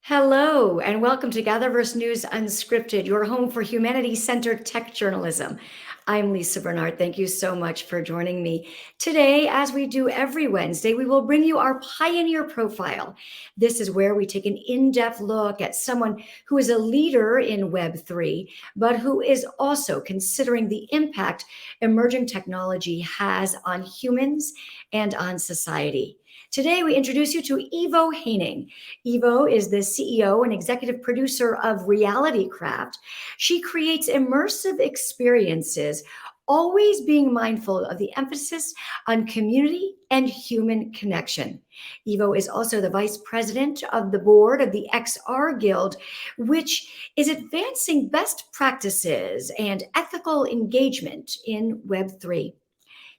Hello, and welcome to Gatherverse News Unscripted, your home for humanity-centered tech journalism. I'm Lisa Bernard. Thank you so much for joining me. Today, as we do every Wednesday, we will bring you our Pioneer Profile. This is where we take an in-depth look at someone who is a leader in Web3, but who is also considering the impact emerging technology has on humans and on society. Today, we introduce you to Heyning. Evo is the CEO and executive producer of Reality Craft. She creates immersive experiences, always being mindful of the emphasis on community and human connection. Evo is also the vice president of the board of the XR Guild, which is advancing best practices and ethical engagement in Web3.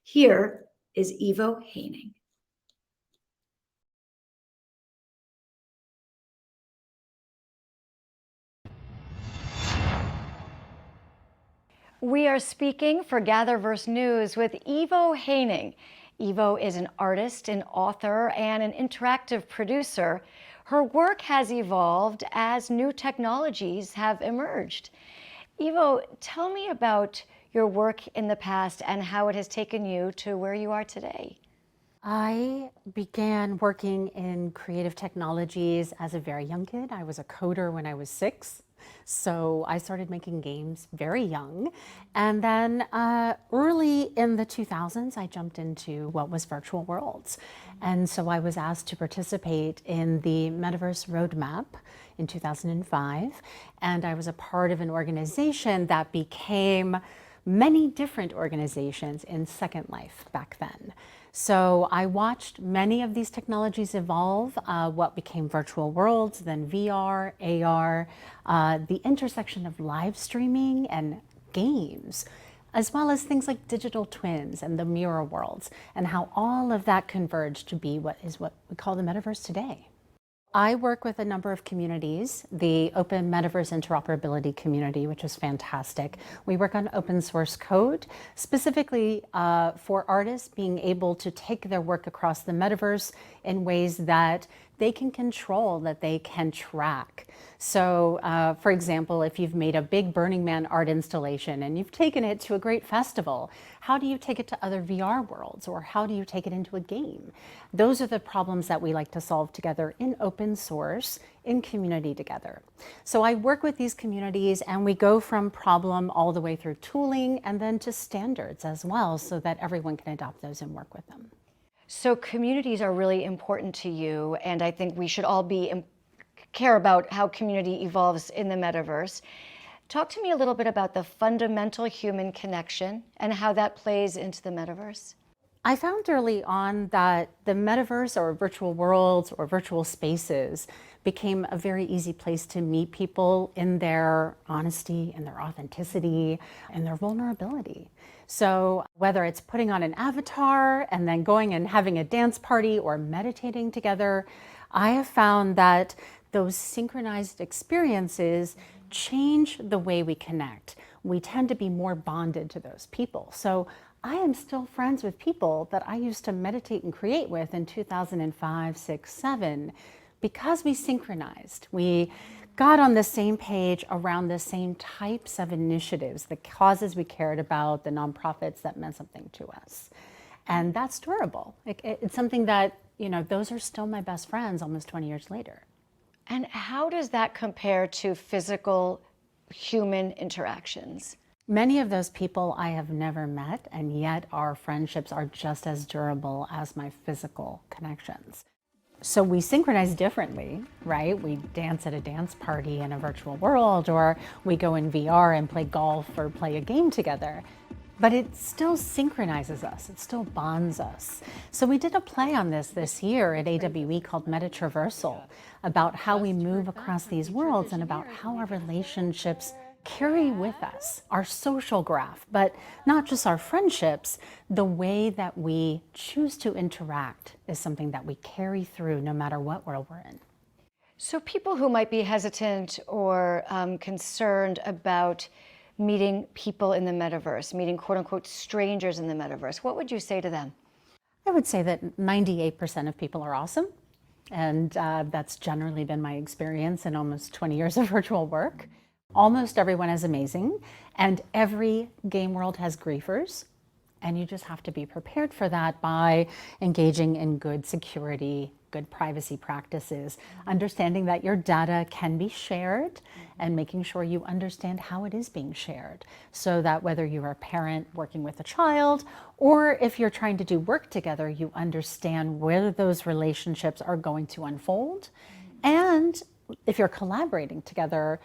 Here is Evo Heyning. We are speaking for Gatherverse News with Evo Heyning. Evo is an artist, an author, and an interactive producer. Her work has evolved as new technologies have emerged. Evo, tell me about your work in the past and how it has taken you to where you are today. I began working in creative technologies as a very young kid. I was a coder when I was 6. So I started making games very young. And then early in the 2000s, I jumped into what was virtual worlds. And so I was asked to participate in the Metaverse Roadmap in 2005. And I was a part of an organization that became many different organizations in Second Life back then. So I watched many of these technologies evolve, what became virtual worlds, then VR, AR, the intersection of live streaming and games, as well as things like digital twins and the mirror worlds, and how all of that converged to be what we call the metaverse today. I work with a number of communities, the Open Metaverse Interoperability community, which is fantastic. We work on open source code, specifically for artists being able to take their work across the metaverse in ways that they can control, that they can track. So, for example, if you've made a big Burning Man art installation and you've taken it to a great festival, how do you take it to other VR worlds, or how do you take it into a game? Those are the problems that we like to solve together in open source, in community together. So I work with these communities, and we go from problem all the way through tooling and then to standards as well, so that everyone can adopt those and work with them. So communities are really important to you, and I think we should all care about how community evolves in the metaverse. Talk to me a little bit about the fundamental human connection and how that plays into the metaverse. I found early on that the metaverse, or virtual worlds or virtual spaces, became a very easy place to meet people in their honesty and their authenticity and their vulnerability. So whether it's putting on an avatar and then going and having a dance party or meditating together, I have found that those synchronized experiences change the way we connect. We tend to be more bonded to those people. So I am still friends with people that I used to meditate and create with in 2005, 6, 7, because we synchronized. We got on the same page around the same types of initiatives, the causes we cared about, the nonprofits that meant something to us. And that's durable. It's something that, those are still my best friends almost 20 years later. And how does that compare to physical human interactions? Many of those people I have never met, and yet our friendships are just as durable as my physical connections. So we synchronize differently, right? We dance at a dance party in a virtual world, or we go in VR and play golf or play a game together. But it still synchronizes us, it still bonds us. So we did a play on this year at AWE called Metatraversal, about how we move across these worlds and about how our relationships carry with us our social graph, but not just our friendships. The way that we choose to interact is something that we carry through no matter what world we're in. So people who might be hesitant or concerned about meeting people in the metaverse, meeting quote unquote strangers in the metaverse, what would you say to them? I would say that 98% of people are awesome. And that's generally been my experience in almost 20 years of virtual work. Almost everyone is amazing, and every game world has griefers. And you just have to be prepared for that by engaging in good security, good privacy practices, understanding that your data can be shared, and making sure you understand how it is being shared. So that whether you're a parent working with a child, or if you're trying to do work together, you understand where those relationships are going to unfold. And if you're collaborating together,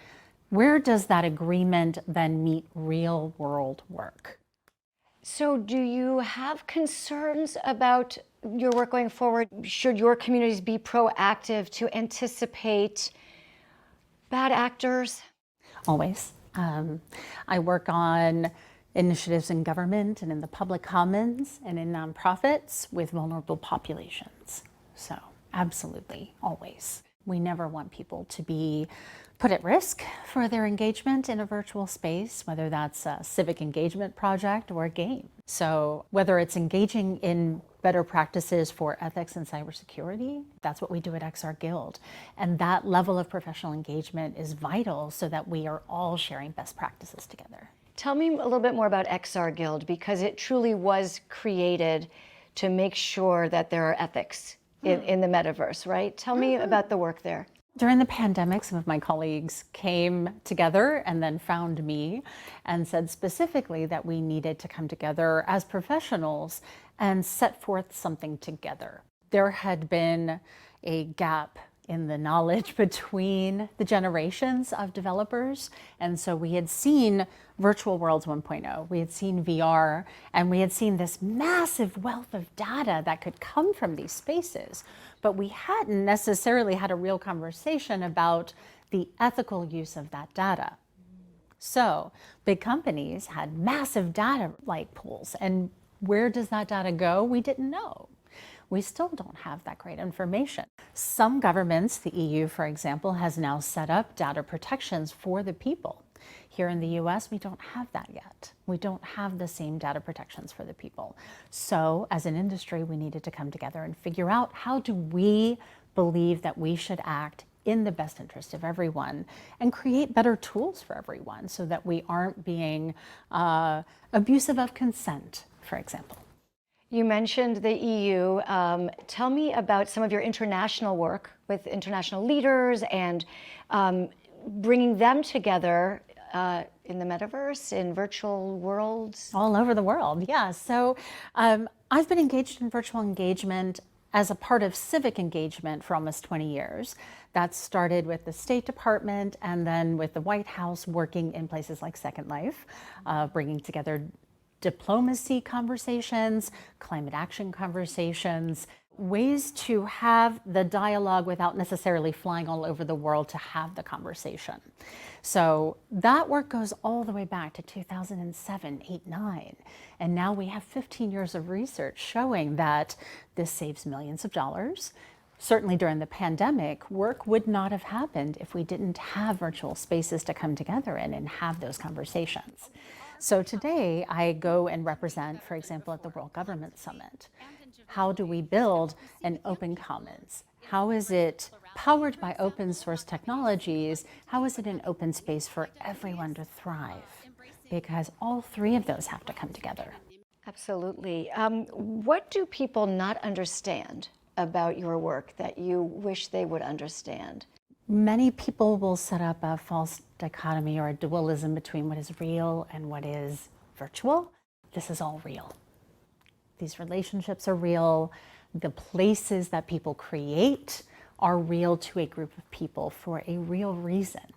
where does that agreement then meet real world work? So do you have concerns about your work going forward? Should your communities be proactive to anticipate bad actors? Always. I work on initiatives in government and in the public commons and in nonprofits with vulnerable populations. So absolutely, always. We never want people to be put at risk for their engagement in a virtual space, whether that's a civic engagement project or a game. So whether it's engaging in better practices for ethics and cybersecurity, that's what we do at XR Guild. And that level of professional engagement is vital so that we are all sharing best practices together. Tell me a little bit more about XR Guild, because it truly was created to make sure that there are ethics in the metaverse, right? Tell me about the work there. During the pandemic, some of my colleagues came together and then found me and said specifically that we needed to come together as professionals and set forth something together. There had been a gap in the knowledge between the generations of developers. And so we had seen Virtual Worlds 1.0, we had seen VR, and we had seen this massive wealth of data that could come from these spaces. But we hadn't necessarily had a real conversation about the ethical use of that data. So big companies had massive data like pools, and where does that data go? We didn't know. We still don't have that great information. Some governments, the EU, for example, has now set up data protections for the people. Here in the US, we don't have that yet. We don't have the same data protections for the people. So as an industry, we needed to come together and figure out, how do we believe that we should act in the best interest of everyone and create better tools for everyone so that we aren't being abusive of consent, for example. You mentioned the EU. Tell me about some of your international work with international leaders and bringing them together in the metaverse, in virtual worlds. All over the world, yeah. So I've been engaged in virtual engagement as a part of civic engagement for almost 20 years. That started with the State Department and then with the White House, working in places like Second Life, bringing together diplomacy conversations, climate action conversations, ways to have the dialogue without necessarily flying all over the world to have the conversation. So that work goes all the way back to 2007, 8, 9. And now we have 15 years of research showing that this saves millions of dollars. Certainly during the pandemic, work would not have happened if we didn't have virtual spaces to come together in and have those conversations. So today I go and represent, for example, at the World Government Summit. How do we build an open commons? How is it powered by open source technologies? How is it an open space for everyone to thrive? Because all three of those have to come together. Absolutely. What do people not understand about your work that you wish they would understand? Many people will set up a false dichotomy or a dualism between what is real and what is virtual. This is all real. These relationships are real. The places that people create are real to a group of people for a real reason.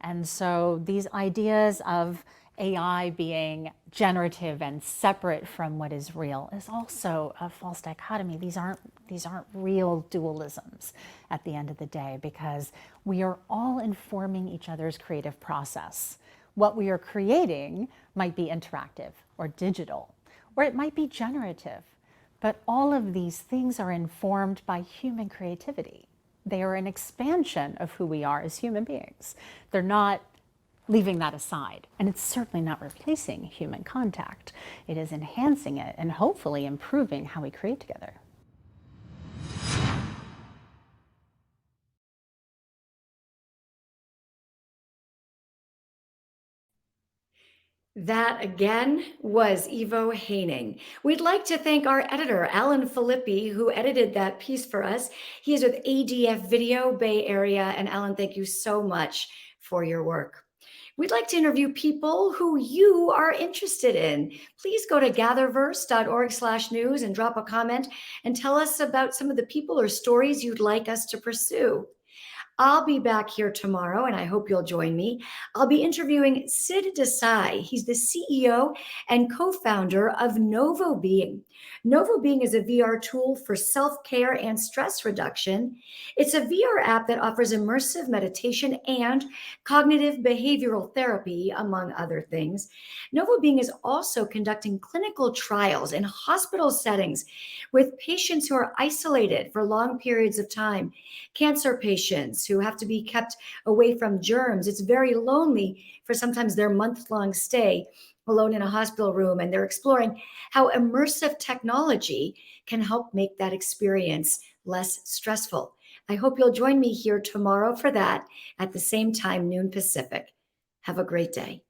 And so these ideas of AI being generative and separate from what is real is also a false dichotomy. These aren't real dualisms at the end of the day, because we are all informing each other's creative process. What we are creating might be interactive or digital, or it might be generative, but all of these things are informed by human creativity. They are an expansion of who we are as human beings. They're not leaving that aside. And it's certainly not replacing human contact. It is enhancing it and hopefully improving how we create together. That again was Ivo Heyning. We'd like to thank our editor, Alan Filippi, who edited that piece for us. He is with ADF Video Bay Area. And Alan, thank you so much for your work. We'd like to interview people who you are interested in. Please go to gatherverse.org/news and drop a comment and tell us about some of the people or stories you'd like us to pursue. I'll be back here tomorrow, and I hope you'll join me. I'll be interviewing Sid Desai. He's the CEO and co-founder of Novo Being. Novo Being is a VR tool for self-care and stress reduction. It's a VR app that offers immersive meditation and cognitive behavioral therapy, among other things. Novo Being is also conducting clinical trials in hospital settings with patients who are isolated for long periods of time, cancer patients who have to be kept away from germs. It's very lonely for sometimes their month-long stay alone in a hospital room, and they're exploring how immersive technology can help make that experience less stressful. I hope you'll join me here tomorrow for that at the same time, noon Pacific. Have a great day.